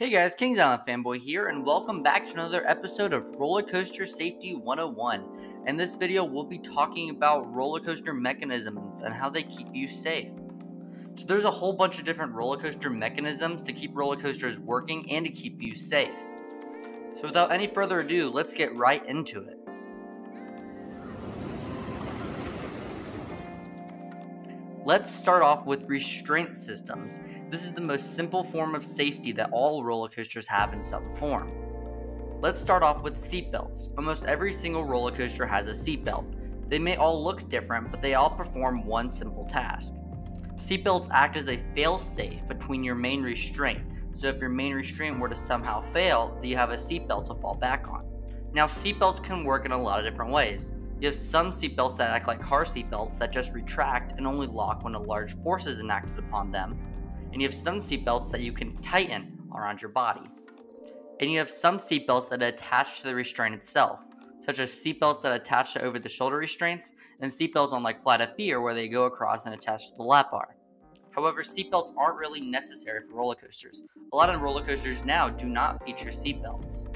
Hey guys, Kings Island Fanboy here, and welcome back to another episode of Roller Coaster Safety 101. In this video, we'll be talking about roller coaster mechanisms and how they keep you safe. So there's a whole bunch of different roller coaster mechanisms to keep roller coasters working and to keep you safe. So without any further ado, let's get right into it. Let's start off with restraint systems. This is the most simple form of safety that all roller coasters have in some form. Let's start off with seatbelts. Almost every single roller coaster has a seatbelt. They may all look different, but they all perform one simple task. Seatbelts act as a fail-safe between your main restraint, so if your main restraint were to somehow fail, then you have a seatbelt to fall back on. Now, seatbelts can work in a lot of different ways. You have some seatbelts that act like car seatbelts that just retract and only lock when a large force is enacted upon them. And you have some seatbelts that you can tighten around your body. And you have some seatbelts that attach to the restraint itself, such as seatbelts that attach to over-the-shoulder restraints and seatbelts on like Flight of Fear where they go across and attach to the lap bar. However, seatbelts aren't really necessary for roller coasters. A lot of roller coasters now do not feature seatbelts.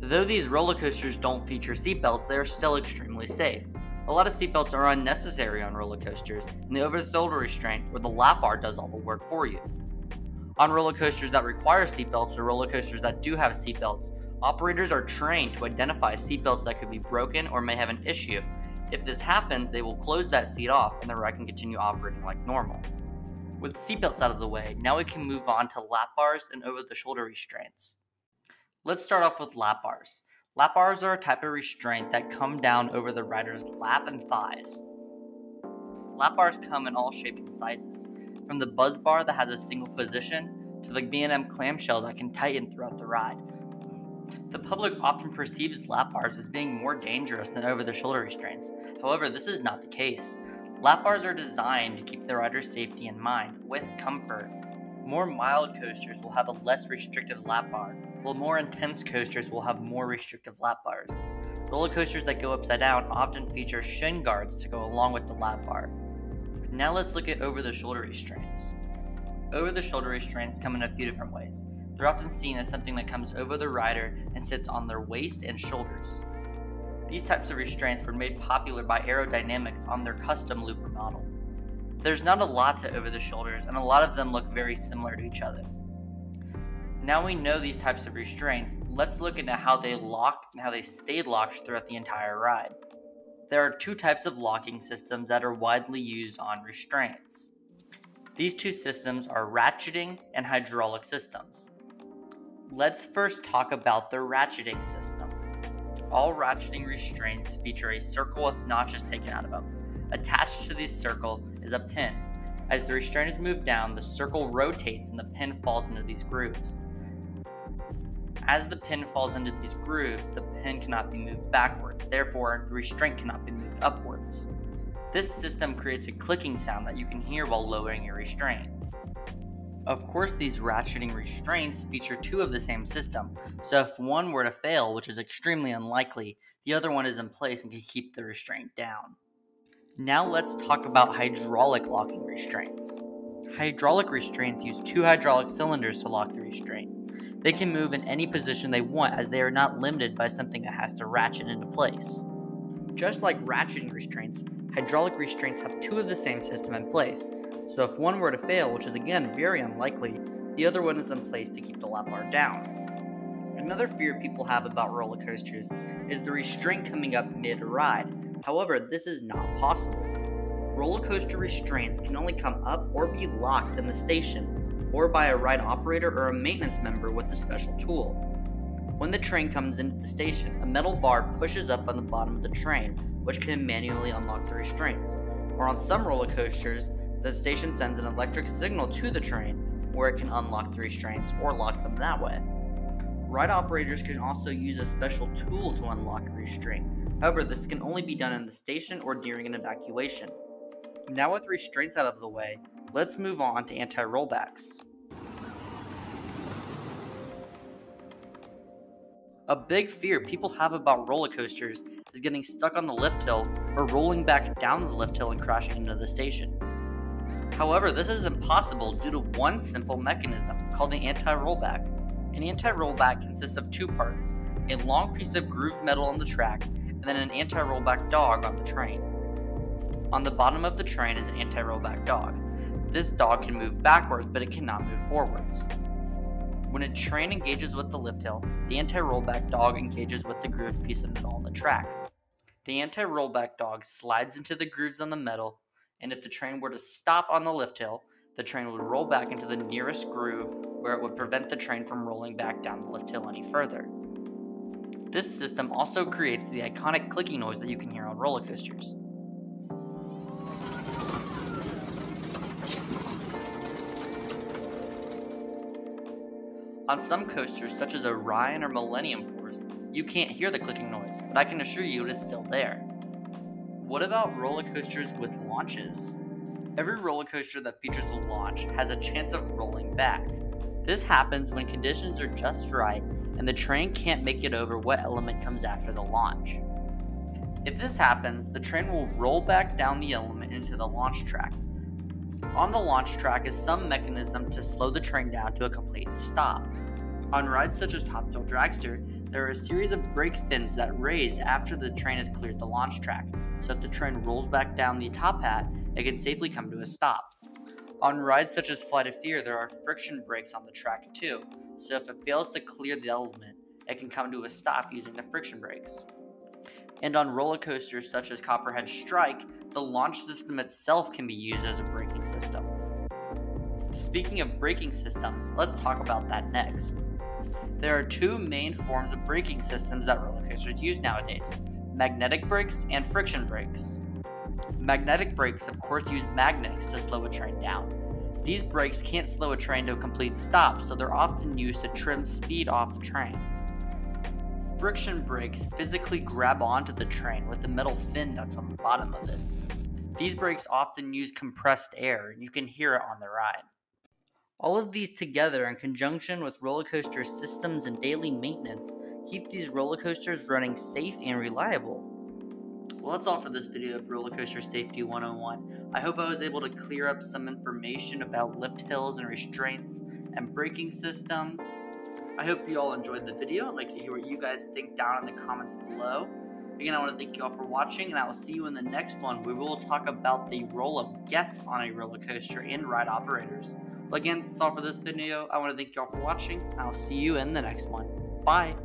Though these roller coasters don't feature seatbelts, they are still extremely safe. A lot of seatbelts are unnecessary on roller coasters, and the over-the-shoulder restraint or the lap bar does all the work for you. On roller coasters that require seatbelts or roller coasters that do have seatbelts, operators are trained to identify seatbelts that could be broken or may have an issue. If this happens, they will close that seat off and the ride can continue operating like normal. With seatbelts out of the way, now we can move on to lap bars and over-the-shoulder restraints. Let's start off with lap bars. Lap bars are a type of restraint that come down over the rider's lap and thighs. Lap bars come in all shapes and sizes, from the buzz bar that has a single position to the B&M clamshell that can tighten throughout the ride. The public often perceives lap bars as being more dangerous than over-the-shoulder restraints. However, this is not the case. Lap bars are designed to keep the rider's safety in mind, with comfort. More mild coasters will have a less restrictive lap bar, while more intense coasters will have more restrictive lap bars. Roller coasters that go upside down often feature shin guards to go along with the lap bar. Now let's look at over-the-shoulder restraints. Over-the-shoulder restraints come in a few different ways. They're often seen as something that comes over the rider and sits on their waist and shoulders. These types of restraints were made popular by Aerodynamics on their custom looper model. There's not a lot to over-the-shoulders, and a lot of them look very similar to each other. Now we know these types of restraints, let's look into how they lock and how they stayed locked throughout the entire ride. There are two types of locking systems that are widely used on restraints. These two systems are ratcheting and hydraulic systems. Let's first talk about the ratcheting system. All ratcheting restraints feature a circle with notches taken out of them. Attached to this circle is a pin. As the restraint is moved down, the circle rotates and the pin falls into these grooves. As the pin falls into these grooves, the pin cannot be moved backwards, therefore the restraint cannot be moved upwards. This system creates a clicking sound that you can hear while lowering your restraint. Of course, these ratcheting restraints feature two of the same system, so if one were to fail, which is extremely unlikely, the other one is in place and can keep the restraint down. Now let's talk about hydraulic locking restraints. Hydraulic restraints use two hydraulic cylinders to lock the restraint. They can move in any position they want as they are not limited by something that has to ratchet into place. Just like ratcheting restraints, hydraulic restraints have two of the same system in place, so if one were to fail, which is again very unlikely, the other one is in place to keep the lap bar down. Another fear people have about roller coasters is the restraint coming up mid-ride. However, this is not possible. Roller coaster restraints can only come up or be locked in the station, or by a ride operator or a maintenance member with a special tool. When the train comes into the station, a metal bar pushes up on the bottom of the train, which can manually unlock the restraints. Or on some roller coasters, the station sends an electric signal to the train, where it can unlock the restraints or lock them that way. Ride operators can also use a special tool to unlock a restraint. However, this can only be done in the station or during an evacuation. Now with restraints out of the way, let's move on to anti-rollbacks. A big fear people have about roller coasters is getting stuck on the lift hill or rolling back down the lift hill and crashing into the station. However, this is impossible due to one simple mechanism called the anti-rollback. An anti-rollback consists of two parts, a long piece of grooved metal on the track, and then an anti-rollback dog on the train. On the bottom of the train is an anti-rollback dog. This dog can move backwards, but it cannot move forwards. When a train engages with the lift hill, the anti-rollback dog engages with the grooved piece of metal on the track. The anti-rollback dog slides into the grooves on the metal, and if the train were to stop on the lift hill, the train would roll back into the nearest groove where it would prevent the train from rolling back down the lift hill any further. This system also creates the iconic clicking noise that you can hear on roller coasters. On some coasters, such as Orion or Millennium Force, you can't hear the clicking noise, but I can assure you it is still there. What about roller coasters with launches? Every roller coaster that features a launch has a chance of rolling back. This happens when conditions are just right and the train can't make it over what element comes after the launch. If this happens, the train will roll back down the element into the launch track. On the launch track is some mechanism to slow the train down to a complete stop. On rides such as Top Thrill Dragster, there are a series of brake fins that raise after the train has cleared the launch track, so if the train rolls back down the top hat, it can safely come to a stop. On rides such as Flight of Fear, there are friction brakes on the track too, so if it fails to clear the element, it can come to a stop using the friction brakes. And on roller coasters such as Copperhead Strike, the launch system itself can be used as a braking system. Speaking of braking systems, let's talk about that next. There are two main forms of braking systems that roller coasters use nowadays: magnetic brakes and friction brakes. Magnetic brakes, of course, use magnets to slow a train down. These brakes can't slow a train to a complete stop, so they're often used to trim speed off the train. Friction brakes physically grab onto the train with the metal fin that's on the bottom of it. These brakes often use compressed air, and you can hear it on the ride. All of these together, in conjunction with roller coaster systems and daily maintenance, keep these roller coasters running safe and reliable. Well, that's all for this video of Roller Coaster Safety 101. I hope I was able to clear up some information about lift hills and restraints and braking systems. I hope you all enjoyed the video. I'd like to hear what you guys think down in the comments below. Again, I want to thank you all for watching, and I will see you in the next one, where we will talk about the role of guests on a roller coaster and ride operators. Well, again, that's all for this video. I want to thank you all for watching, and I'll see you in the next one. Bye!